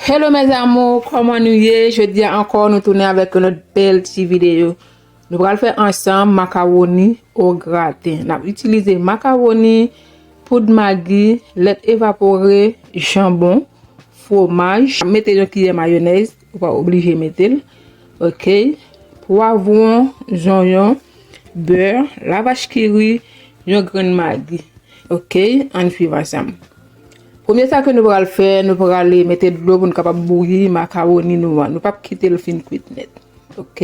Hello mes amours, comment nous y est? Je dis encore, nous tournons avec notre belle petite vidéo. Nous allons faire ensemble macaroni au gratin. Nous allons utiliser macaroni, poudre Maggi, lait évaporé, jambon, fromage. Mettez un cuillère mayonnaise, pas obligé de mettre. Ok. Poivron, oignon, beurre, la vache qui rit, un grain de Maggi. Ok, on suit ensemble. Premier ça que nous allons faire, nous allons aller mettre de l'eau pour nous capable bouillir macaroni nous pas quitter le fin cuit net. OK?